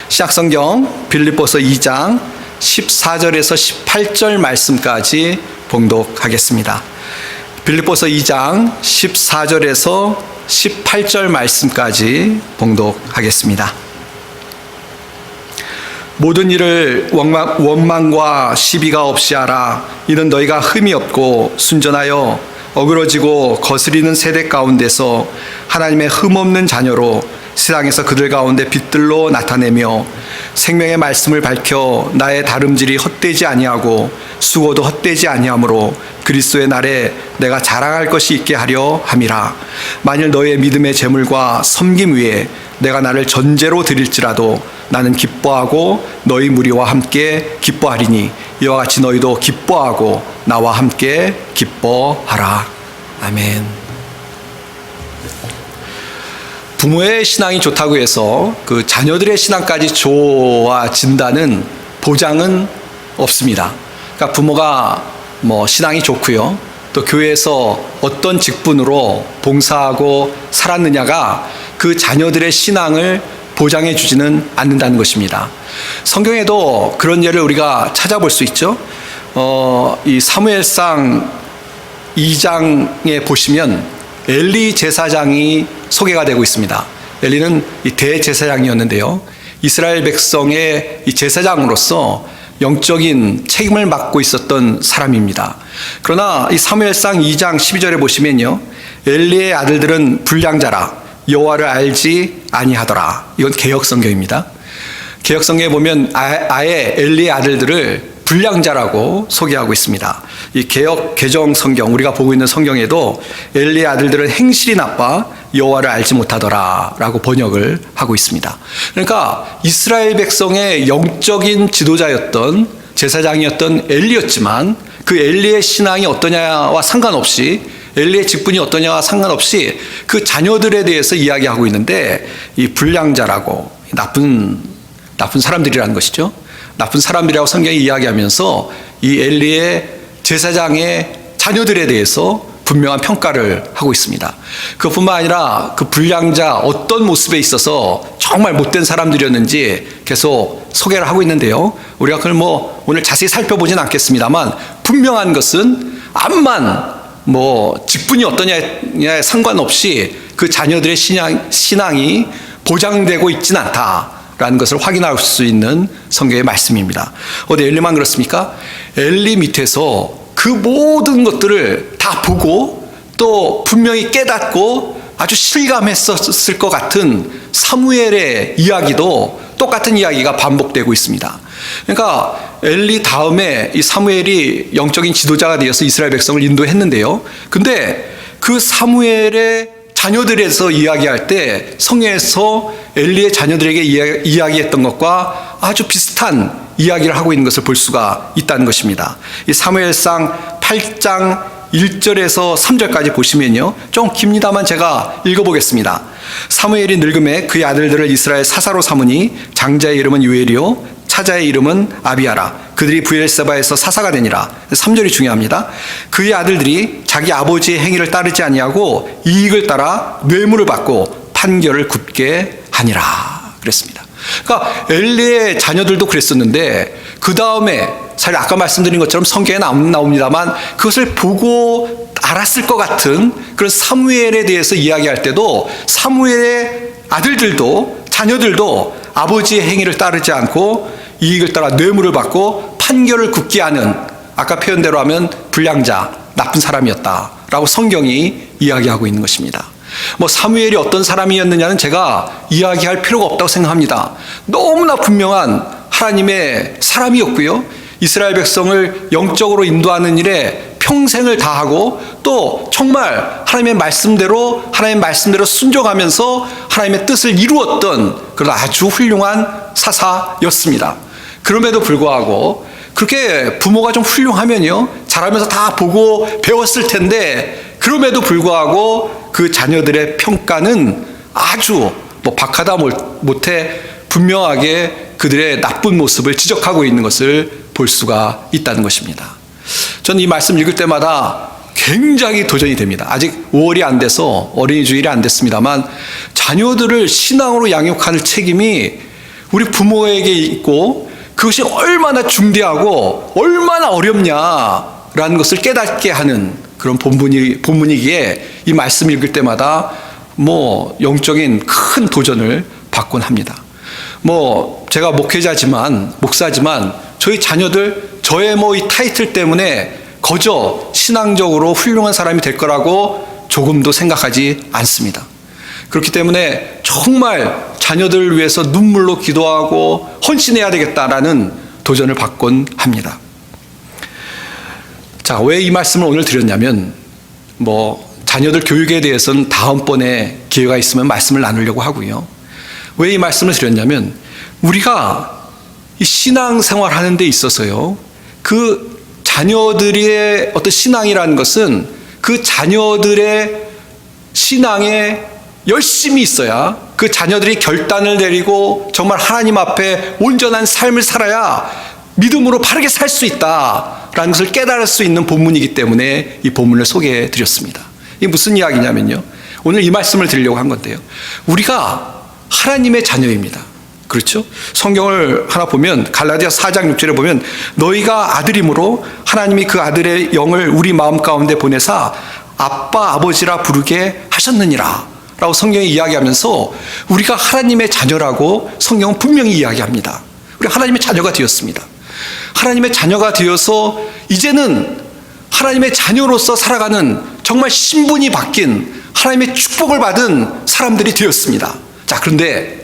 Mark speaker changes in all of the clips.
Speaker 1: 신약성경 빌립보서 2장 14절에서 18절 말씀까지 봉독하겠습니다. 빌립보서 2장 14절에서 18절 말씀까지 봉독하겠습니다. 모든 일을 원망과 시비가 없이 하라. 이는 너희가 흠이 없고 순전하여 어그러지고 거스리는 세대 가운데서 하나님의 흠없는 자녀로 세상에서 그들 가운데 빛들로 나타내며 생명의 말씀을 밝혀 나의 다름질이 헛되지 아니하고 수고도 헛되지 아니하므로 그리스도의 날에 내가 자랑할 것이 있게 하려 함이라. 만일 너의 믿음의 제물과 섬김 위에 내가 나를 전제로 드릴지라도 나는 기뻐하고 너희 무리와 함께 기뻐하리니 이와 같이 너희도 기뻐하고 나와 함께 기뻐하라. 아멘. 부모의 신앙이 좋다고 해서 그 자녀들의 신앙까지 좋아진다는 보장은 없습니다. 그러니까 부모가 신앙이 좋고요, 또 교회에서 어떤 직분으로 봉사하고 살았느냐가 그 자녀들의 신앙을 보장해 주지는 않는다는 것입니다. 성경에도 그런 예를 우리가 찾아볼 수 있죠. 이 사무엘상 2장에 보시면 엘리 제사장이 소개가 되고 있습니다. 엘리는 이 대제사장이었는데요, 이스라엘 백성의 이 제사장으로서 영적인 책임을 맡고 있었던 사람입니다. 그러나 이 사무엘상 2장 12절에 보시면요, 엘리의 아들들은 불량자라 여호와를 알지 아니하더라. 이건 개역성경입니다. 개역성경에 보면 아예 엘리의 아들들을 불량자라고 소개하고 있습니다. 이 개역 개정 성경, 우리가 보고 있는 성경에도 엘리의 아들들은 행실이 나빠 여호와를 알지 못하더라 라고 번역을 하고 있습니다. 그러니까 이스라엘 백성의 영적인 지도자였던 제사장이었던 엘리였지만 그 엘리의 신앙이 어떠냐와 상관없이, 엘리의 직분이 어떠냐와 상관없이 그 자녀들에 대해서 이야기하고 있는데, 이 불량자라고 나쁜 사람들이라는 것이죠. 나쁜 사람들이라고 성경이 이야기하면서 이 엘리의 제사장의 자녀들에 대해서 분명한 평가를 하고 있습니다. 그뿐만 아니라 그 불량자 어떤 모습에 있어서 정말 못된 사람들이었는지 계속 소개를 하고 있는데요, 우리가 그걸 오늘 자세히 살펴보진 않겠습니다만 분명한 것은 암만 직분이 어떠냐에 상관없이 그 자녀들의 신앙이 보장되고 있진 않다라는 것을 확인할 수 있는 성경의 말씀입니다. 어디 엘리만 그렇습니까? 엘리 밑에서 그 모든 것들을 다 보고 또 분명히 깨닫고 아주 실감했었을 것 같은 사무엘의 이야기도 똑같은 이야기가 반복되고 있습니다. 그러니까 엘리 다음에 이 사무엘이 영적인 지도자가 되어서 이스라엘 백성을 인도했는데요, 근데 그 사무엘의 자녀들에서 이야기할 때 성경에서 엘리의 자녀들에게 이야기했던 것과 아주 비슷한 이야기를 하고 있는 것을 볼 수가 있다는 것입니다. 이 사무엘상 8장 1절에서 3절까지 보시면요, 좀 깁니다만 제가 읽어보겠습니다. 사무엘이 늙음에 그의 아들들을 이스라엘 사사로 삼으니 장자의 이름은 요엘이요 차자의 이름은 아비아라. 그들이 브엘세바에서 사사가 되니라. 3절이 중요합니다. 그의 아들들이 자기 아버지의 행위를 따르지 아니하고 이익을 따라 뇌물을 받고 판결을 굽게 하니라 그랬습니다. 그러니까 엘리의 자녀들도 그랬었는데, 그 다음에 사실 아까 말씀드린 것처럼 성경에 나옵니다만 그것을 보고 알았을 것 같은 그런 사무엘에 대해서 이야기할 때도 사무엘의 아들들도 자녀들도 아버지의 행위를 따르지 않고 이익을 따라 뇌물을 받고 판결을 굽게 하는, 아까 표현대로 하면 불량자, 나쁜 사람이었다라고 성경이 이야기하고 있는 것입니다. 사무엘이 어떤 사람이었느냐는 제가 이야기할 필요가 없다고 생각합니다. 너무나 분명한 하나님의 사람이었고요, 이스라엘 백성을 영적으로 인도하는 일에 평생을 다하고 또 정말 하나님의 말씀대로 순종하면서 하나님의 뜻을 이루었던 그런 아주 훌륭한 사사였습니다. 그럼에도 불구하고 그렇게 부모가 좀 훌륭하면요, 자라면서 다 보고 배웠을 텐데, 그럼에도 불구하고 그 자녀들의 평가는 아주 박하다 못해 분명하게 그들의 나쁜 모습을 지적하고 있는 것을 볼 수가 있다는 것입니다. 저는 이 말씀 읽을 때마다 굉장히 도전이 됩니다. 아직 5월이 안 돼서 어린이 주일이 안 됐습니다만 자녀들을 신앙으로 양육하는 책임이 우리 부모에게 있고 그것이 얼마나 중대하고 얼마나 어렵냐라는 것을 깨닫게 하는 그런 본문이기에 이 말씀 읽을 때마다 영적인 큰 도전을 받곤 합니다. 제가 목사지만 저희 자녀들 저의 이 타이틀 때문에 거저 신앙적으로 훌륭한 사람이 될 거라고 조금도 생각하지 않습니다. 그렇기 때문에 정말 자녀들을 위해서 눈물로 기도하고 헌신해야 되겠다라는 도전을 받곤 합니다. 자, 왜 이 말씀을 오늘 드렸냐면 자녀들 교육에 대해서는 다음번에 기회가 있으면 말씀을 나누려고 하고요. 왜 이 말씀을 드렸냐면 우리가 이 신앙생활 하는 데 있어서요, 그 자녀들의 어떤 신앙이라는 것은 그 자녀들의 신앙에 열심히 있어야, 그 자녀들이 결단을 내리고 정말 하나님 앞에 온전한 삶을 살아야 믿음으로 바르게 살 수 있다라는 것을 깨달을 수 있는 본문이기 때문에 이 본문을 소개해 드렸습니다. 이게 무슨 이야기냐면요, 오늘 이 말씀을 드리려고 한 건데요, 우리가 하나님의 자녀입니다. 그렇죠? 성경을 하나 보면 갈라디아 4장 6절에 보면 너희가 아들이므로 하나님이 그 아들의 영을 우리 마음 가운데 보내사 아빠 아버지라 부르게 하셨느니라 라고 성경이 이야기하면서 우리가 하나님의 자녀라고 성경은 분명히 이야기합니다. 우리 하나님의 자녀가 되었습니다. 하나님의 자녀가 되어서 이제는 하나님의 자녀로서 살아가는 정말 신분이 바뀐 하나님의 축복을 받은 사람들이 되었습니다. 자, 그런데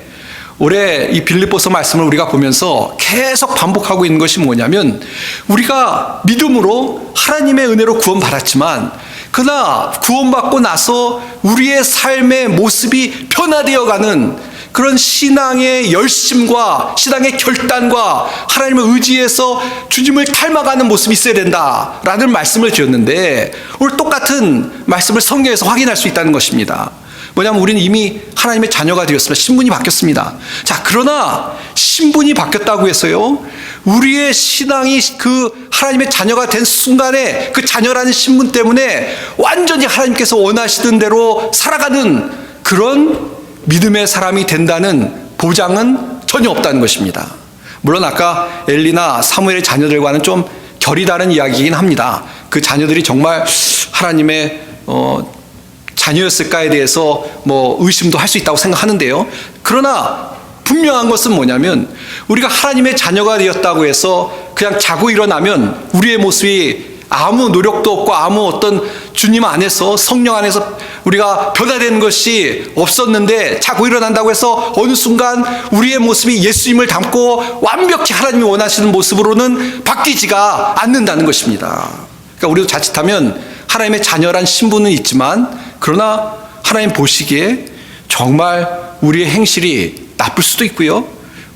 Speaker 1: 올해 이 빌립보서 말씀을 우리가 보면서 계속 반복하고 있는 것이 뭐냐면 우리가 믿음으로 하나님의 은혜로 구원받았지만 그러나 구원받고 나서 우리의 삶의 모습이 변화되어가는 그런 신앙의 열심과 신앙의 결단과 하나님을 의지해서 주님을 닮아가는 모습이 있어야 된다라는 말씀을 드렸는데 오늘 똑같은 말씀을 성경에서 확인할 수 있다는 것입니다. 뭐냐면 우리는 이미 하나님의 자녀가 되었습니다. 신분이 바뀌었습니다. 자, 그러나 신분이 바뀌었다고 해서요, 우리의 신앙이 그 하나님의 자녀가 된 순간에 그 자녀라는 신분 때문에 완전히 하나님께서 원하시던 대로 살아가는 그런 믿음의 사람이 된다는 보장은 전혀 없다는 것입니다. 물론 아까 엘리나 사무엘의 자녀들과는 좀 결이 다른 이야기이긴 합니다. 그 자녀들이 정말 하나님의 자녀였을까에 대해서 의심도 할 수 있다고 생각하는데요. 그러나 분명한 것은 뭐냐면 우리가 하나님의 자녀가 되었다고 해서 그냥 자고 일어나면 우리의 모습이 아무 노력도 없고 아무 어떤 주님 안에서 성령 안에서 우리가 변화되는 것이 없었는데 자고 일어난다고 해서 어느 순간 우리의 모습이 예수님을 닮고 완벽히 하나님이 원하시는 모습으로는 바뀌지가 않는다는 것입니다. 그러니까 우리도 자칫하면 하나님의 자녀란 신분은 있지만 그러나 하나님 보시기에 정말 우리의 행실이 나쁠 수도 있고요,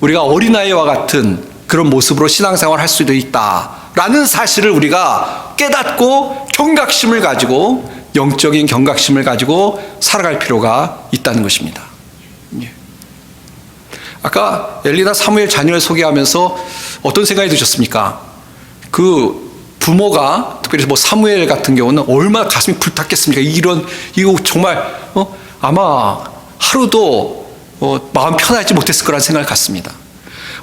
Speaker 1: 우리가 어린아이와 같은 그런 모습으로 신앙생활을 할 수도 있다라는 사실을 우리가 깨닫고 경각심을 가지고 영적인 경각심을 가지고 살아갈 필요가 있다는 것입니다. 아까 엘리나 사무엘 자녀를 소개하면서 어떤 생각이 드셨습니까? 그 부모가 특별히 사무엘 같은 경우는 얼마나 가슴이 불탔겠습니까? 이거 정말 아마 하루도 마음 편하지 못했을 거라는 생각을 갖습니다.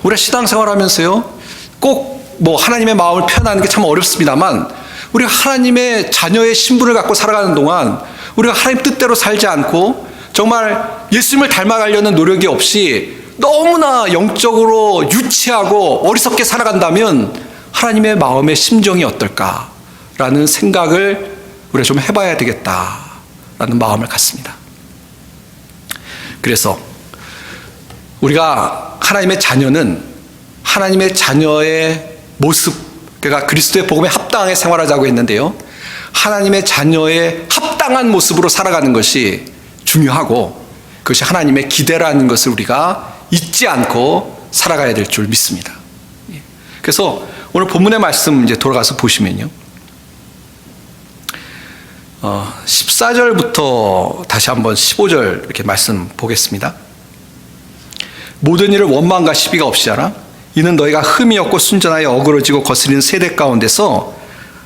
Speaker 1: 우리가 신앙생활 하면서요, 꼭 하나님의 마음을 표현하는 게 참 어렵습니다만 우리가 하나님의 자녀의 신분을 갖고 살아가는 동안 우리가 하나님 뜻대로 살지 않고 정말 예수님을 닮아가려는 노력이 없이 너무나 영적으로 유치하고 어리석게 살아간다면 하나님의 마음의 심정이 어떨까라는 생각을 우리가 좀 해봐야 되겠다라는 마음을 갖습니다. 그래서 우리가 하나님의 자녀는 하나님의 자녀의 모습, 그러니까 그리스도의 복음에 합당하게 생활하자고 했는데요, 하나님의 자녀의 합당한 모습으로 살아가는 것이 중요하고 그것이 하나님의 기대라는 것을 우리가 잊지 않고 살아가야 될 줄 믿습니다. 그래서 오늘 본문의 말씀 이제 돌아가서 보시면요, 14절부터 다시 한번 15절 이렇게 말씀 보겠습니다. 모든 일을 원망과 시비가 없이 하라. 이는 너희가 흠이 없고 순전하여 어그러지고 거스리는 세대 가운데서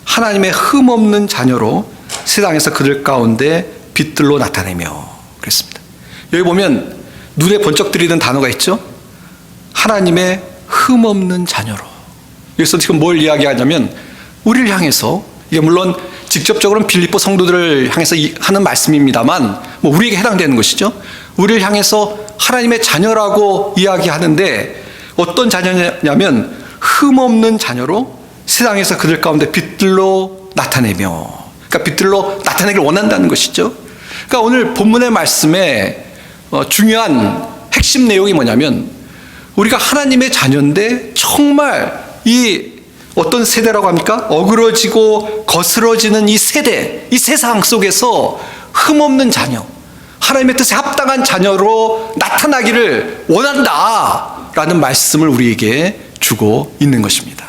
Speaker 1: 하나님의 흠 없는 자녀로 세상에서 그들 가운데 빛들로 나타내며 그랬습니다. 여기 보면 눈에 번쩍 들이는 단어가 있죠. 하나님의 흠없는 자녀로. 여기서 지금 뭘 이야기하냐면 우리를 향해서, 이게 물론 직접적으로는 빌립보 성도들을 향해서 하는 말씀입니다만 뭐 우리에게 해당되는 것이죠. 우리를 향해서 하나님의 자녀라고 이야기하는데 어떤 자녀냐면 흠없는 자녀로 세상에서 그들 가운데 빛들로 나타내며, 그러니까 빛들로 나타내기를 원한다는 것이죠. 그러니까 오늘 본문의 말씀에 중요한 핵심 내용이 뭐냐면 우리가 하나님의 자녀인데 정말 이 어떤 세대라고 합니까? 어그러지고 거스러지는 이 세대, 이 세상 속에서 흠없는 자녀, 하나님의 뜻에 합당한 자녀로 나타나기를 원한다라는 말씀을 우리에게 주고 있는 것입니다.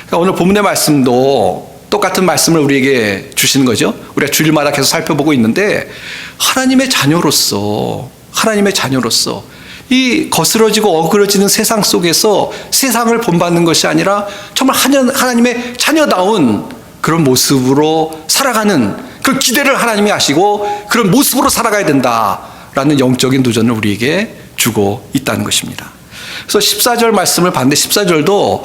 Speaker 1: 그러니까 오늘 본문의 말씀도 똑같은 말씀을 우리에게 주시는 거죠. 우리가 주일마다 계속 살펴보고 있는데 하나님의 자녀로서 이 거스러지고 어그러지는 세상 속에서 세상을 본받는 것이 아니라 정말 하나님의 자녀다운 그런 모습으로 살아가는 그런 기대를 하나님이 하시고 그런 모습으로 살아가야 된다라는 영적인 도전을 우리에게 주고 있다는 것입니다. 그래서 14절 말씀을 봤는데 14절도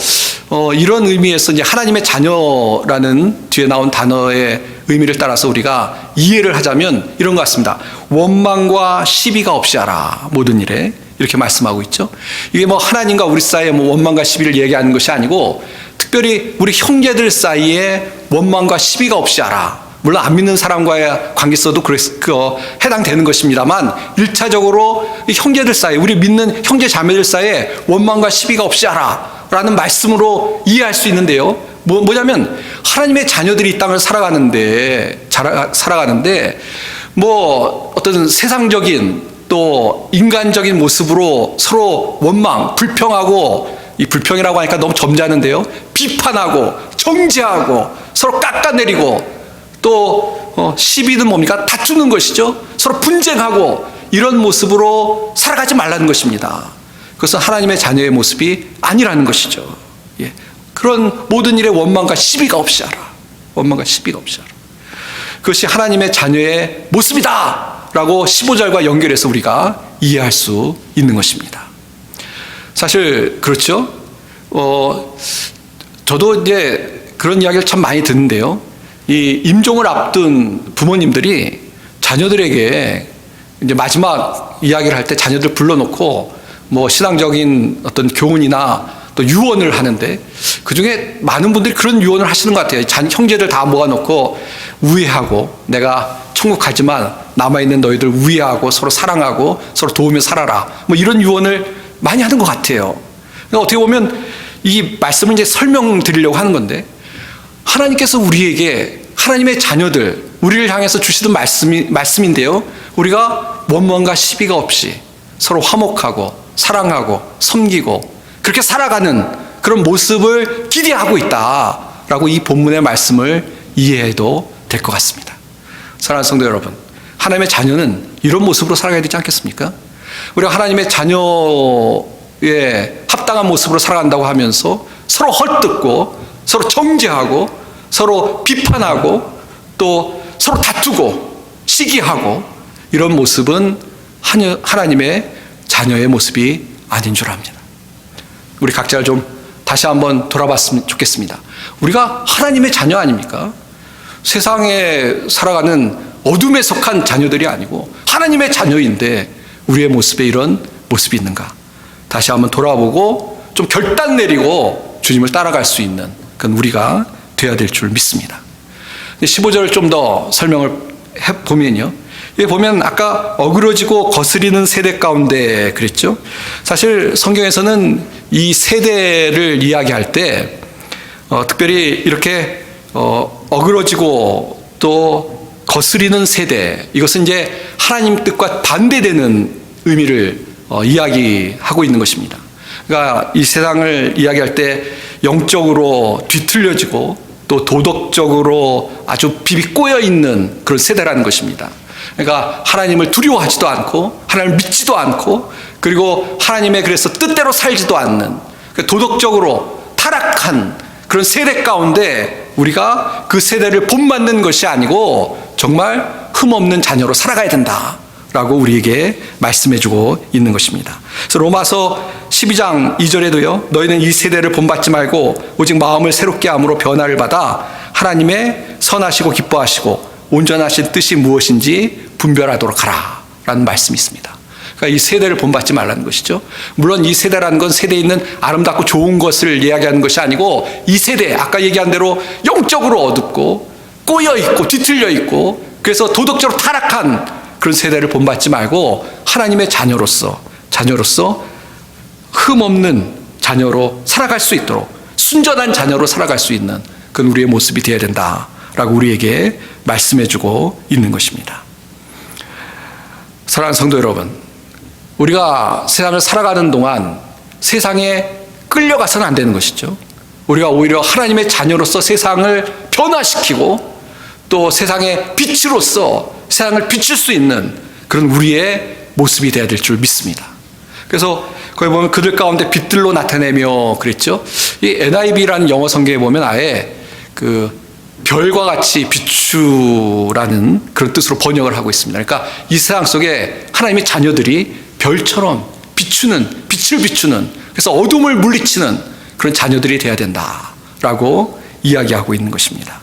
Speaker 1: 이런 의미에서 이제 하나님의 자녀라는 뒤에 나온 단어의 의미를 따라서 우리가 이해를 하자면 이런 것 같습니다. 원망과 시비가 없이 하라 모든 일에, 이렇게 말씀하고 있죠. 이게 뭐 하나님과 우리 사이에 뭐 원망과 시비를 얘기하는 것이 아니고 특별히 우리 형제들 사이에 원망과 시비가 없이 하라. 물론 안 믿는 사람과의 관계에서도 해당되는 것입니다만 1차적으로 형제들 사이에, 우리 믿는 형제 자매들 사이에 원망과 시비가 없이 하라 라는 말씀으로 이해할 수 있는데요. 뭐냐면 하나님의 자녀들이 이 땅을 살아가는데 뭐 어떤 세상적인 또 인간적인 모습으로 서로 원망, 불평하고, 이 불평이라고 하니까 너무 점잖은데요. 비판하고 정죄하고 서로 깎아내리고 또 시비는 뭡니까? 다투는 것이죠. 서로 분쟁하고 이런 모습으로 살아가지 말라는 것입니다. 그것은 하나님의 자녀의 모습이 아니라는 것이죠. 예. 그런 모든 일에 원망과 시비가 없이 하라. 원망과 시비가 없이 하라. 그것이 하나님의 자녀의 모습이다 라고 15절과 연결해서 우리가 이해할 수 있는 것입니다. 사실 그렇죠. 저도 이제 그런 이야기를 참 많이 듣는데요. 이 임종을 앞둔 부모님들이 자녀들에게 이제 마지막 이야기를 할 때 자녀들 불러놓고 뭐 신앙적인 어떤 교훈이나 또 유언을 하는데 그 중에 많은 분들이 그런 유언을 하시는 것 같아요. 형제들 다 모아놓고 우애하고, 내가 천국 가지만 남아있는 너희들 우애하고 서로 사랑하고 서로 도우며 살아라. 뭐 이런 유언을 많이 하는 것 같아요. 그러니까 어떻게 보면 이 말씀을 이제 설명드리려고 하는 건데, 하나님께서 우리에게 하나님의 자녀들, 우리를 향해서 주시던 말씀인데요. 우리가 원망과 시비가 없이 서로 화목하고 사랑하고 섬기고 그렇게 살아가는 그런 모습을 기대하고 있다라고 이 본문의 말씀을 이해해도 될 것 같습니다. 사랑하는 성도 여러분, 하나님의 자녀는 이런 모습으로 살아가야 되지 않겠습니까? 우리가 하나님의 자녀의 합당한 모습으로 살아간다고 하면서 서로 헐뜯고 서로 정죄하고 서로 비판하고 또 서로 다투고 시기하고 이런 모습은 하나님의 자녀의 모습이 아닌 줄 압니다. 우리 각자를 좀 다시 한번 돌아봤으면 좋겠습니다. 우리가 하나님의 자녀 아닙니까? 세상에 살아가는 어둠에 속한 자녀들이 아니고 하나님의 자녀인데 우리의 모습에 이런 모습이 있는가? 다시 한번 돌아보고 좀 결단 내리고 주님을 따라갈 수 있는 그건 우리가 되어야 될 줄 믿습니다. 15절을 좀 더 설명을 해보면요. 여기 보면 아까 어그러지고 거스리는 세대 가운데 그랬죠. 사실 성경에서는 이 세대를 이야기할 때 특별히 이렇게 어그러지고 또 거스리는 세대, 이것은 이제 하나님 뜻과 반대되는 의미를 이야기하고 있는 것입니다. 그러니까 이 세상을 이야기할 때 영적으로 뒤틀려지고 또 도덕적으로 아주 비비꼬여 있는 그런 세대라는 것입니다. 그러니까 하나님을 두려워하지도 않고 하나님을 믿지도 않고 그리고 하나님의 그래서 뜻대로 살지도 않는 도덕적으로 타락한 그런 세대 가운데 우리가 그 세대를 본받는 것이 아니고 정말 흠없는 자녀로 살아가야 된다라고 라고 우리에게 말씀해주고 있는 것입니다. 그래서 로마서 12장 2절에도요, 너희는 이 세대를 본받지 말고 오직 마음을 새롭게 함으로 변화를 받아 하나님의 선하시고 기뻐하시고 온전하신 뜻이 무엇인지 분별하도록 하라 라는 말씀이 있습니다. 그러니까 이 세대를 본받지 말라는 것이죠. 물론 이 세대라는 건 세대에 있는 아름답고 좋은 것을 이야기하는 것이 아니고, 이 세대, 아까 얘기한 대로 영적으로 어둡고 꼬여있고 뒤틀려 있고 그래서 도덕적으로 타락한 그런 세대를 본받지 말고 하나님의 자녀로서 흠없는 자녀로 살아갈 수 있도록, 순전한 자녀로 살아갈 수 있는 그런 우리의 모습이 되어야 된다라고 우리에게 말씀해주고 있는 것입니다. 사랑하는 성도 여러분, 우리가 세상을 살아가는 동안 세상에 끌려가서는 안 되는 것이죠. 우리가 오히려 하나님의 자녀로서 세상을 변화시키고 또 세상의 빛으로서 세상을 비출 수 있는 그런 우리의 모습이 되어야 될 줄 믿습니다. 그래서 거기 보면 그들 가운데 빛들로 나타내며 그랬죠. 이 NIV라는 영어 성경에 보면 아예 그 별과 같이 비추라는 그런 뜻으로 번역을 하고 있습니다. 그러니까 이 세상 속에 하나님의 자녀들이 별처럼 비추는, 빛을 비추는, 그래서 어둠을 물리치는 그런 자녀들이 되어야 된다라고 이야기하고 있는 것입니다.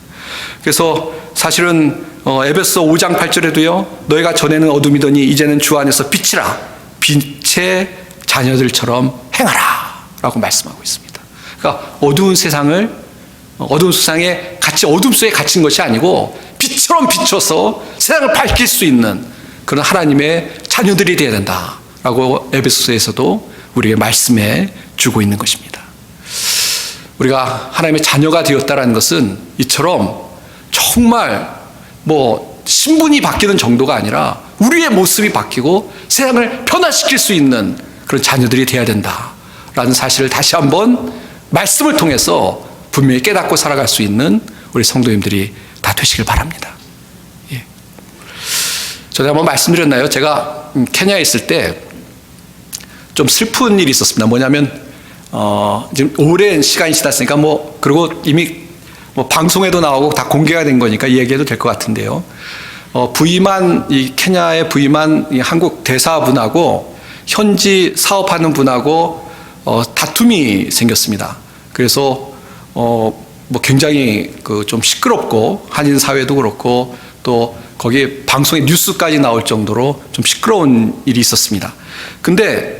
Speaker 1: 그래서 사실은 에베소 5장 8절에도요, 너희가 전에는 어둠이더니 이제는 주 안에서 빛이라, 빛의 자녀들처럼 행하라 라고 말씀하고 있습니다. 그러니까 어두운 세상에 같이 어둠 속에 갇힌 것이 아니고 빛처럼 비춰서 세상을 밝힐 수 있는 그런 하나님의 자녀들이 되어야 된다라고 에베소서에서도 우리에게 말씀해 주고 있는 것입니다. 우리가 하나님의 자녀가 되었다라는 것은 이처럼 정말 신분이 바뀌는 정도가 아니라 우리의 모습이 바뀌고 세상을 변화시킬 수 있는 그런 자녀들이 되어야 된다라는 사실을 다시 한번 말씀을 통해서 분명히 깨닫고 살아갈 수 있는 우리 성도님들이 다 되시길 바랍니다. 예. 전에 한번 말씀드렸나요? 제가 케냐에 있을 때 좀 슬픈 일이 있었습니다. 뭐냐면 지금 오랜 시간이 지났으니까 그리고 이미 방송에도 나오고 다 공개가 된 거니까 이 얘기해도 될 것 같은데요. 이 케냐에 부임한 이 한국 대사분하고 현지 사업하는 분하고 다툼이 생겼습니다. 그래서 굉장히 좀 시끄럽고, 한인 사회도 그렇고 또 거기에 방송에 뉴스까지 나올 정도로 좀 시끄러운 일이 있었습니다. 근데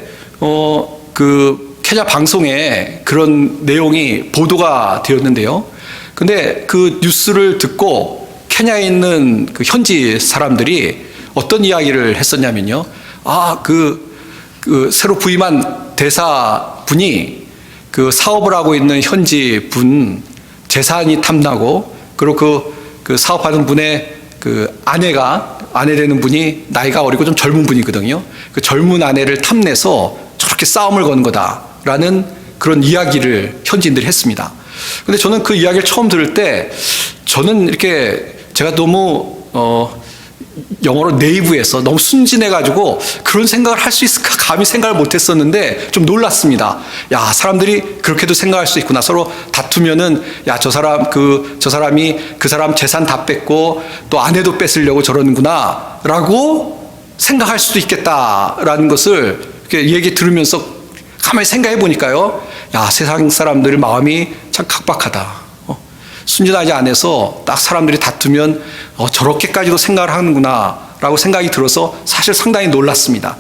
Speaker 1: 그 케냐 방송에 그런 내용이 보도가 되었는데요. 근데 그 뉴스를 듣고 케냐에 있는 그 현지 사람들이 어떤 이야기를 했었냐면요. 그 새로 부임한 대사분이 그 사업을 하고 있는 현지 분 재산이 탐나고, 그리고 그 사업하는 분의 그 아내 되는 분이 나이가 어리고 좀 젊은 분이거든요. 그 젊은 아내를 탐내서 저렇게 싸움을 거는 거다라는 그런 이야기를 현지인들이 했습니다. 근데 저는 그 이야기를 처음 들을 때 저는 이렇게 제가 너무 영어로 네이브해서 너무 순진해가지고 그런 생각을 할 수 있을까 감히 생각을 못했었는데 좀 놀랐습니다. 야, 사람들이 그렇게도 생각할 수 있구나. 서로 다투면은 야, 저 사람이 그 사람 재산 다 뺏고 또 아내도 뺏으려고 저러는구나 라고 생각할 수도 있겠다라는 것을 이렇게 얘기 들으면서 가만히 생각해 보니까요, 야, 세상 사람들 마음이 참 각박하다. 순진하지 않아서 딱 사람들이 다투면 저렇게까지도 생각을 하는구나 라고 생각이 들어서 사실 상당히 놀랐습니다.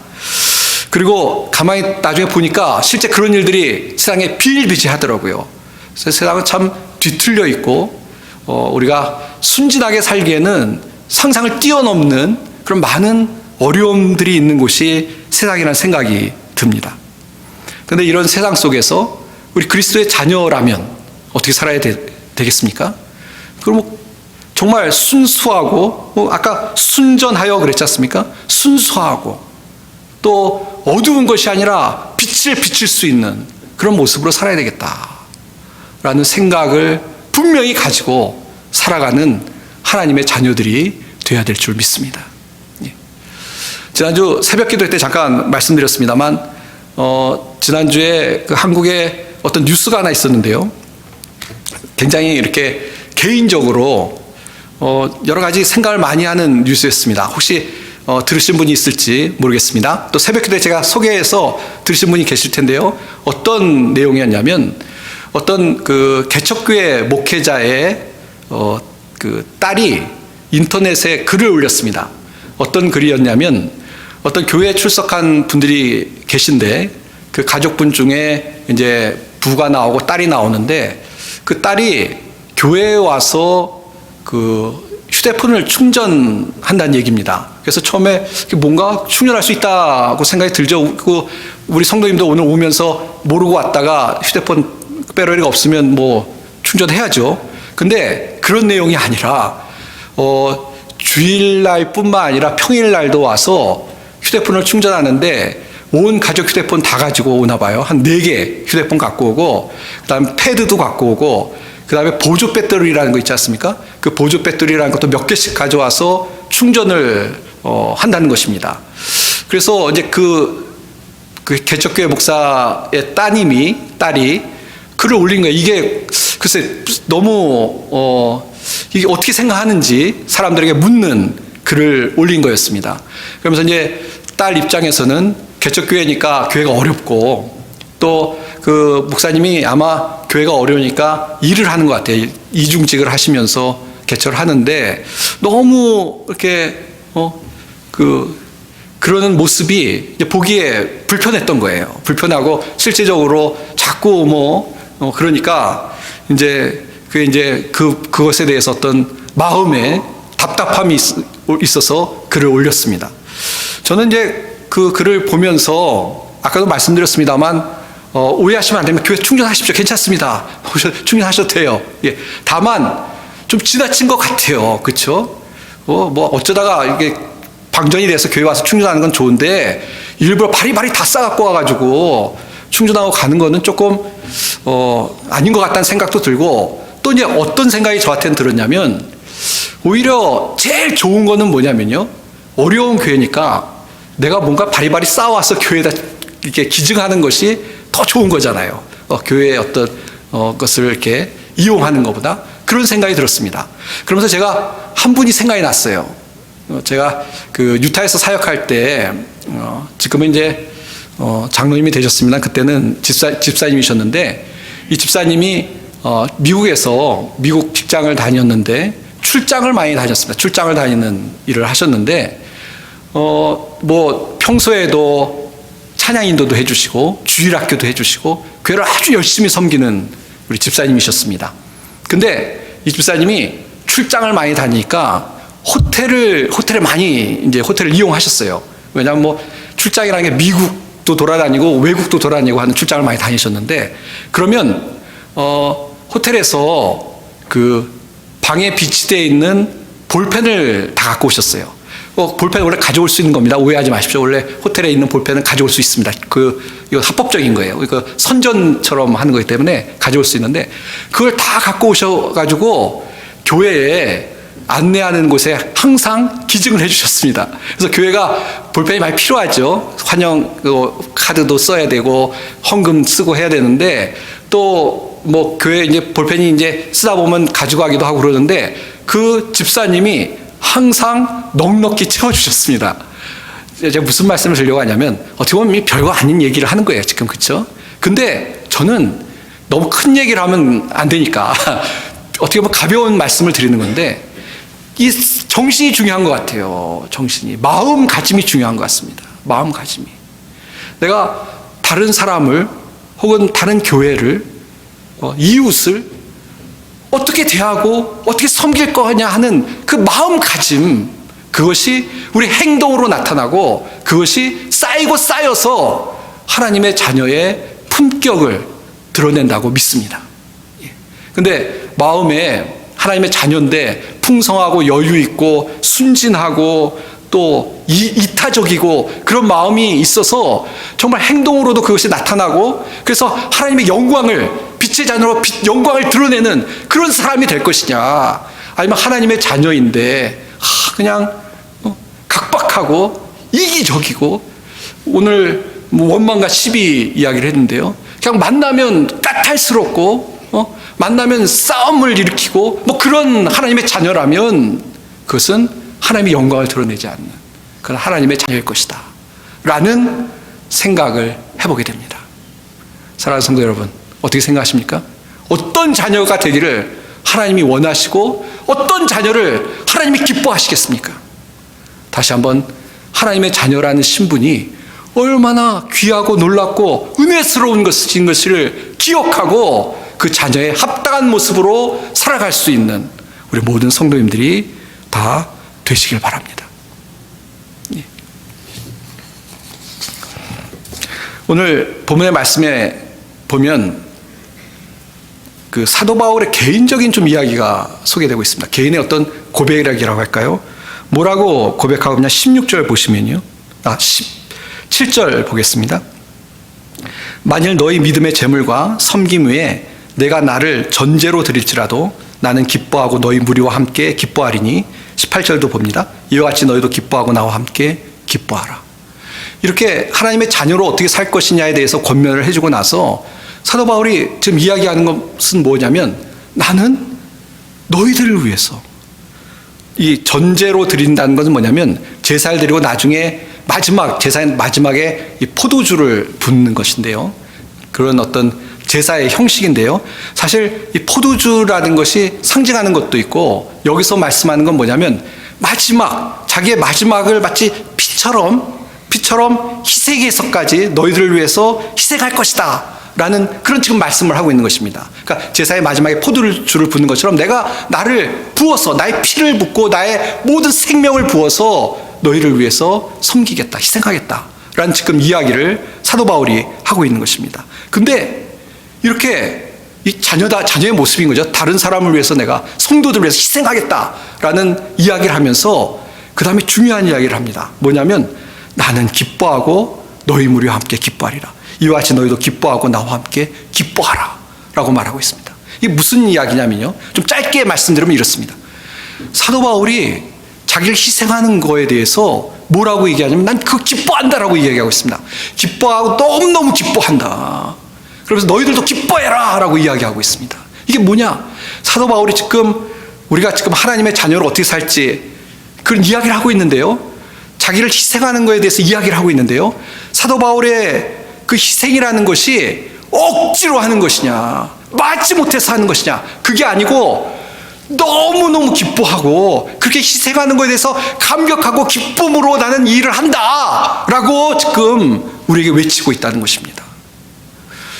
Speaker 1: 그리고 가만히 나중에 보니까 실제 그런 일들이 세상에 비일비재하더라고요. 그래서 세상은 참 뒤틀려 있고 우리가 순진하게 살기에는 상상을 뛰어넘는 그런 많은 어려움들이 있는 곳이 세상이라는 생각이 듭니다. 그런데 이런 세상 속에서 우리 그리스도의 자녀라면 어떻게 살아야 되겠습니까? 그럼 정말 순수하고, 아까 순전하여 그랬지 않습니까? 순수하고 또 어두운 것이 아니라 빛을 비칠 수 있는 그런 모습으로 살아야 되겠다라는 생각을 분명히 가지고 살아가는 하나님의 자녀들이 되어야 될 줄 믿습니다. 예. 지난주 새벽 기도 때 잠깐 말씀드렸습니다만 지난주에 그 한국에 어떤 뉴스가 하나 있었는데요. 굉장히 이렇게 개인적으로 여러 가지 생각을 많이 하는 뉴스였습니다. 혹시 들으신 분이 있을지 모르겠습니다. 또 새벽기도에 제가 소개해서 들으신 분이 계실 텐데요. 어떤 내용이었냐면 어떤 그 개척교회 목회자의 그 딸이 인터넷에 글을 올렸습니다. 어떤 글이었냐면 어떤 교회에 출석한 분들이 계신데 그 가족분 중에 이제 부가 나오고 딸이 나오는데 그 딸이 교회에 와서 그 휴대폰을 충전한다는 얘기입니다. 그래서 처음에 뭔가 충전할 수 있다고 생각이 들죠. 우리 성도님도 오늘 오면서 모르고 왔다가 휴대폰 배터리가 없으면 뭐 충전해야죠. 근데 그런 내용이 아니라 주일날뿐만 아니라 평일날도 와서 휴대폰을 충전하는데 온 가족 휴대폰 다 가지고 오나 봐요. 한 4개 휴대폰 갖고 오고 그다음에 패드도 갖고 오고 그다음에 보조 배터리라는 거 있지 않습니까? 그 보조 배터리라는 것도 몇 개씩 가져와서 충전을 한다는 것입니다. 그래서 이제 그 개척교회 목사의 딸이 글을 올린 거예요. 이게 글쎄 너무 이게 어떻게 생각하는지 사람들에게 묻는 글을 올린 거였습니다. 그러면서 이제 딸 입장에서는 개척교회니까 교회가 어렵고 또 그 목사님이 아마 교회가 어려우니까 일을 하는 것 같아요. 이중직을 하시면서 개척을 하는데 너무 이렇게 그러는 모습이 이제 보기에 불편했던 거예요. 불편하고 실제적으로 자꾸 그러니까 이제 그것에 대해서 어떤 마음에 답답함이 있어서 글을 올렸습니다. 저는 이제 그 글을 보면서 아까도 말씀드렸습니다만 오해하시면 안 됩니다. 교회 충전하십시오. 괜찮습니다. 충전하셔도 돼요. 예. 다만 좀 지나친 것 같아요. 그렇죠? 어쩌다가 이게 방전이 돼서 교회 와서 충전하는 건 좋은데 일부러 바리바리 다 싸갖고 와가지고 충전하고 가는 거는 조금 아닌 것 같다는 생각도 들고 또 이제 어떤 생각이 저한테는 들었냐면 오히려 제일 좋은 거는 뭐냐면요. 어려운 교회니까 내가 뭔가 바리바리 싸와서 교회에다 이렇게 기증하는 것이 더 좋은 거잖아요. 교회의 어떤 것을 이렇게 이용하는 것보다 그런 생각이 들었습니다. 그러면서 제가 한 분이 생각이 났어요. 제가 그 유타에서 사역할 때 지금은 이제 장로님이 되셨습니다. 그때는 집사님이셨는데 이 집사님이 미국에서 미국 직장을 다녔는데 출장을 많이 다녔습니다. 출장을 다니는 일을 하셨는데 평소에도 찬양 인도도 해주시고 주일학교도 해주시고 교회를 아주 열심히 섬기는 우리 집사님이셨습니다. 근데 이 집사님이 출장을 많이 다니니까 호텔을 많이 이제 호텔을 이용하셨어요. 왜냐하면 출장이라는 게 미국도 돌아다니고 외국도 돌아다니고 하는 출장을 많이 다니셨는데 그러면 호텔에서 그 방에 비치되어 있는 볼펜을 다 갖고 오셨어요. 볼펜 원래 가져올 수 있는 겁니다. 오해하지 마십시오. 원래 호텔에 있는 볼펜은 가져올 수 있습니다. 이거 합법적인 거예요. 이거 선전처럼 하는 거기 때문에 가져올 수 있는데 그걸 다 갖고 오셔가지고 교회에 안내하는 곳에 항상 기증을 해주셨습니다. 그래서 교회가 볼펜이 많이 필요하죠. 환영 카드도 써야 되고 헌금 쓰고 해야 되는데 또 교회 이제 볼펜이 이제 쓰다 보면 가지고 가기도 하고 그러는데 그 집사님이 항상 넉넉히 채워주셨습니다. 제가 무슨 말씀을 드리려고 하냐면 어떻게 보면 별거 아닌 얘기를 하는 거예요. 지금 그렇죠? 근데 저는 너무 큰 얘기를 하면 안 되니까 어떻게 보면 가벼운 말씀을 드리는 건데 이 정신이 중요한 것 같아요. 정신이. 마음가짐이 중요한 것 같습니다. 마음가짐이. 내가 다른 사람을 혹은 다른 교회를 이웃을 어떻게 대하고 어떻게 섬길 거냐 하는 그 마음가짐 그것이 우리 행동으로 나타나고 그것이 쌓여서 하나님의 자녀의 품격을 드러낸다고 믿습니다. 근데 마음에 하나님의 자녀인데 풍성하고 여유 있고 순진하고 또 이타적이고 그런 마음이 있어서 정말 행동으로도 그것이 나타나고 그래서 하나님의 영광을 빛의 자녀로 영광을 드러내는 그런 사람이 될 것이냐 아니면 하나님의 자녀인데 그냥 각박하고 이기적이고 오늘 원망과 시비 이야기를 했는데요. 그냥 만나면 까탈스럽고 만나면 싸움을 일으키고 그런 하나님의 자녀라면 그것은 하나님의 영광을 드러내지 않는 그건 하나님의 자녀일 것이다 라는 생각을 해보게 됩니다. 사랑하는 성도 여러분, 어떻게 생각하십니까? 어떤 자녀가 되기를 하나님이 원하시고 어떤 자녀를 하나님이 기뻐하시겠습니까? 다시 한번 하나님의 자녀라는 신분이 얼마나 귀하고 놀랍고 은혜스러운 것을 기억하고 그 자녀의 합당한 모습으로 살아갈 수 있는 우리 모든 성도님들이 다 되시길 바랍니다. 오늘 본문의 말씀에 보면 그 사도 바울의 개인적인 좀 이야기가 소개되고 있습니다. 개인의 어떤 고백이라고 할까요? 뭐라고 고백하고 있냐? 16절 보시면요. 17절 보겠습니다. 만일 너희 믿음의 재물과 섬김 외에 내가 나를 전제로 드릴지라도 나는 기뻐하고 너희 무리와 함께 기뻐하리니 18절도 봅니다. 이와 같이 너희도 기뻐하고 나와 함께 기뻐하라. 이렇게 하나님의 자녀로 어떻게 살 것이냐에 대해서 권면을 해주고 나서 사도 바울이 지금 이야기하는 것은 뭐냐면 나는 너희들을 위해서 이 전제로 드린다는 것은 뭐냐면 제사를 드리고 나중에 제사의 마지막에 이 포도주를 붓는 것인데요. 그런 어떤 제사의 형식인데요. 사실 이 포도주라는 것이 상징하는 것도 있고 여기서 말씀하는 건 뭐냐면 자기의 마지막을 마치 피처럼 희생해서까지 너희들을 위해서 희생할 것이다 라는 그런 지금 말씀을 하고 있는 것입니다. 그러니까 제사의 마지막에 포도주를 붓는 것처럼 내가 나를 부어서 나의 피를 붓고 나의 모든 생명을 부어서 너희를 위해서 섬기겠다, 희생하겠다 라는 지금 이야기를 사도 바울이 하고 있는 것입니다. 근데 이렇게 이 자녀의 모습인 거죠. 다른 사람을 위해서 내가 성도들을 위해서 희생하겠다라는 이야기를 하면서 그 다음에 중요한 이야기를 합니다. 뭐냐면 나는 기뻐하고 너희 무리와 함께 기뻐하리라. 이와 같이 너희도 기뻐하고 나와 함께 기뻐하라 라고 말하고 있습니다. 이게 무슨 이야기냐면요. 좀 짧게 말씀드리면 이렇습니다. 사도 바울이 자기를 희생하는 거에 대해서 뭐라고 얘기하냐면 난 그거 기뻐한다라고 얘기하고 있습니다. 기뻐하고 너무너무 기뻐한다. 그러면서 너희들도 기뻐해라 라고 이야기하고 있습니다. 이게 뭐냐? 사도 바울이 우리가 지금 하나님의 자녀로 어떻게 살지 그런 이야기를 하고 있는데요. 자기를 희생하는 거에 대해서 이야기를 하고 있는데요. 사도 바울의 그 희생이라는 것이 억지로 하는 것이냐, 맞지 못해서 하는 것이냐, 그게 아니고 너무너무 기뻐하고 그렇게 희생하는 것에 대해서 감격하고 기쁨으로 나는 이 일을 한다 라고 지금 우리에게 외치고 있다는 것입니다.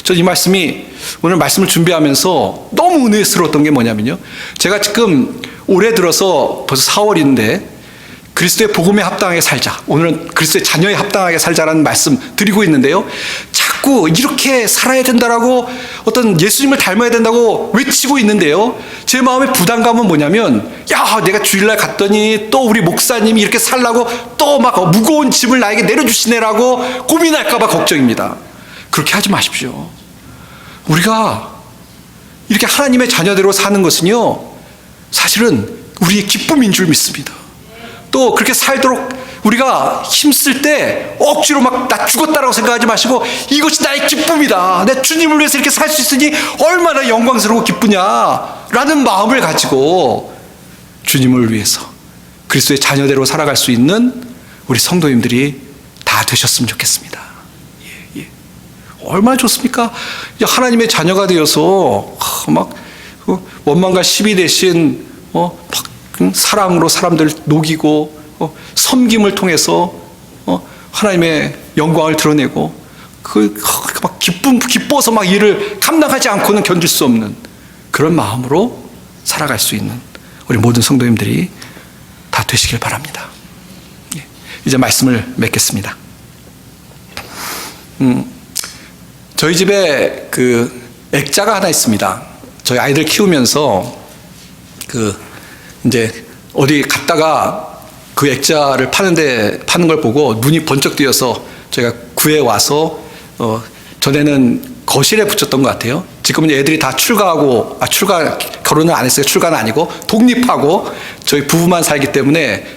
Speaker 1: 저 이 말씀이 오늘 말씀을 준비하면서 너무 은혜스러웠던 게 뭐냐면요. 제가 지금 올해 들어서 벌써 4월인데 그리스도의 복음에 합당하게 살자. 오늘은 그리스도의 자녀에 합당하게 살자라는 말씀 드리고 있는데요. 자꾸 이렇게 살아야 된다라고 어떤 예수님을 닮아야 된다고 외치고 있는데요. 제 마음의 부담감은 뭐냐면 내가 주일날 갔더니 또 우리 목사님이 이렇게 살라고 또 막 무거운 짐을 나에게 내려주시네라고 고민할까 봐 걱정입니다. 그렇게 하지 마십시오. 우리가 이렇게 하나님의 자녀대로 사는 것은요. 사실은 우리의 기쁨인 줄 믿습니다. 또 그렇게 살도록 우리가 힘쓸 때 억지로 나 죽었다라고 생각하지 마시고 이것이 나의 기쁨이다. 내 주님을 위해서 이렇게 살 수 있으니 얼마나 영광스러워 기쁘냐라는 마음을 가지고 주님을 위해서 그리스도의 자녀대로 살아갈 수 있는 우리 성도님들이 다 되셨으면 좋겠습니다. 얼마나 좋습니까? 하나님의 자녀가 되어서 원망과 시비 대신 사랑으로 사람들을 녹이고 섬김을 통해서 하나님의 영광을 드러내고 기뻐서 일을 감당하지 않고는 견딜 수 없는 그런 마음으로 살아갈 수 있는 우리 모든 성도님들이 다 되시길 바랍니다. 이제 말씀을 맺겠습니다. 저희 집에 그 액자가 하나 있습니다. 저희 아이들 키우면서 이제 어디 갔다가 그 액자를 파는 걸 보고 눈이 번쩍 뜨여서 저희가 구해 와서 전에는 거실에 붙였던 것 같아요. 지금은 애들이 다 결혼을 안 했어요. 출가는 아니고 독립하고 저희 부부만 살기 때문에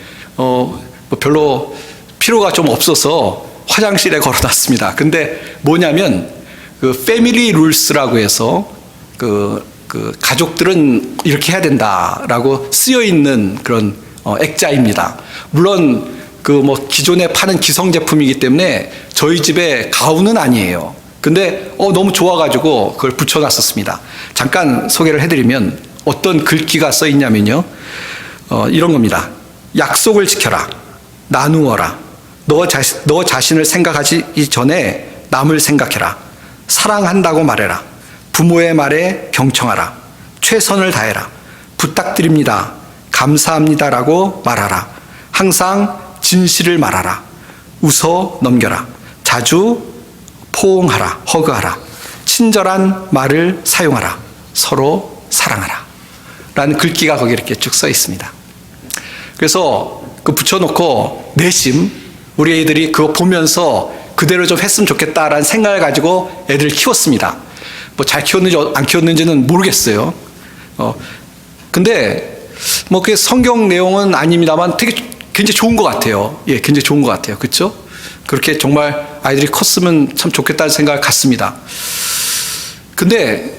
Speaker 1: 별로 필요가 좀 없어서 화장실에 걸어놨습니다. 근데 뭐냐면 그 패밀리 룰스라고 해서 그 가족들은 이렇게 해야 된다라고 쓰여 있는 그런 액자입니다. 물론 그 뭐 기존에 파는 기성 제품이기 때문에 저희 집에 가훈은 아니에요. 근데 너무 좋아가지고 그걸 붙여놨었습니다. 잠깐 소개를 해드리면 어떤 글귀가 써 있냐면요. 이런 겁니다. 약속을 지켜라. 나누어라. 너 자신을 생각하기 전에 남을 생각해라. 사랑한다고 말해라. 부모의 말에 경청하라. 최선을 다해라. 부탁드립니다. 감사합니다라고 말하라. 항상 진실을 말하라. 웃어 넘겨라. 자주 포옹하라. 허그하라. 친절한 말을 사용하라. 서로 사랑하라. 라는 글귀가 거기 이렇게 쭉 써 있습니다. 그래서 그 붙여놓고 내심 우리 애들이 그거 보면서 그대로 좀 했으면 좋겠다라는 생각을 가지고 애들을 키웠습니다. 뭐 잘 키웠는지 안 키웠는지는 모르겠어요. 근데 뭐 그게 성경 내용은 아닙니다만 되게 굉장히 좋은 것 같아요. 예, 굉장히 좋은 것 같아요. 그렇죠? 그렇게 정말 아이들이 컸으면 참 좋겠다는 생각을 갖습니다. 근데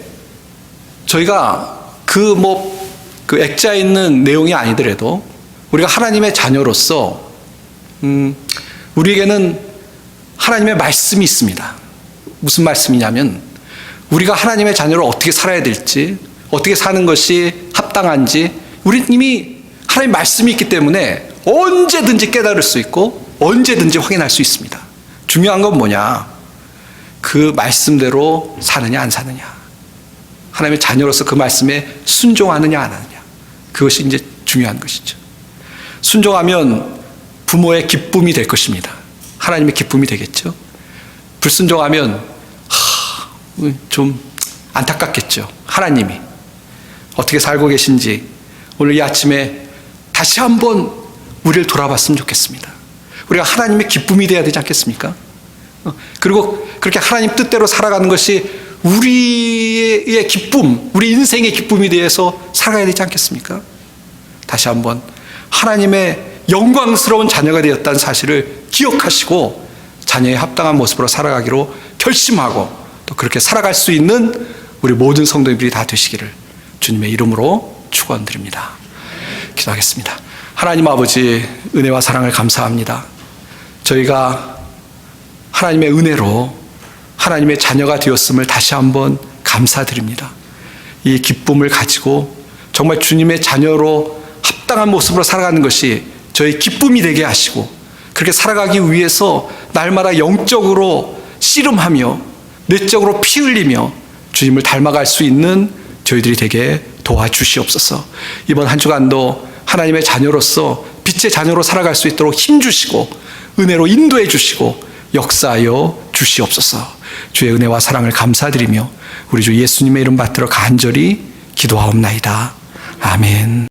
Speaker 1: 저희가 그 액자에 있는 내용이 아니더라도 우리가 하나님의 자녀로서 우리에게는 하나님의 말씀이 있습니다. 무슨 말씀이냐면 우리가 하나님의 자녀로 어떻게 살아야 될지, 어떻게 사는 것이 합당한지 우리 이미 하나님 말씀이 있기 때문에 언제든지 깨달을 수 있고 언제든지 확인할 수 있습니다. 중요한 건 뭐냐? 그 말씀대로 사느냐 안 사느냐, 하나님의 자녀로서 그 말씀에 순종하느냐 안 하느냐, 그것이 이제 중요한 것이죠. 순종하면 부모의 기쁨이 될 것입니다. 하나님의 기쁨이 되겠죠. 불순종하면 좀 안타깝겠죠. 하나님이 어떻게 살고 계신지 오늘 이 아침에 다시 한번 우리를 돌아봤으면 좋겠습니다. 우리가 하나님의 기쁨이 되어야 되지 않겠습니까? 그리고 그렇게 하나님 뜻대로 살아가는 것이 우리의 기쁨, 우리 인생의 기쁨이 되어서 살아가야 되지 않겠습니까? 다시 한번 하나님의 영광스러운 자녀가 되었다는 사실을 기억하시고 자녀의 합당한 모습으로 살아가기로 결심하고 또 그렇게 살아갈 수 있는 우리 모든 성도님들이 다 되시기를 주님의 이름으로 축원드립니다. 기도하겠습니다. 하나님 아버지, 은혜와 사랑을 감사합니다. 저희가 하나님의 은혜로 하나님의 자녀가 되었음을 다시 한번 감사드립니다. 이 기쁨을 가지고 정말 주님의 자녀로 합당한 모습으로 살아가는 것이 저희 기쁨이 되게 하시고 그렇게 살아가기 위해서 날마다 영적으로 씨름하며 내적으로 피 흘리며 주님을 닮아갈 수 있는 저희들이 되게 도와주시옵소서. 이번 한 주간도 하나님의 자녀로서 빛의 자녀로 살아갈 수 있도록 힘주시고 은혜로 인도해 주시고 역사하여 주시옵소서. 주의 은혜와 사랑을 감사드리며 우리 주 예수님의 이름 받들어 간절히 기도하옵나이다. 아멘.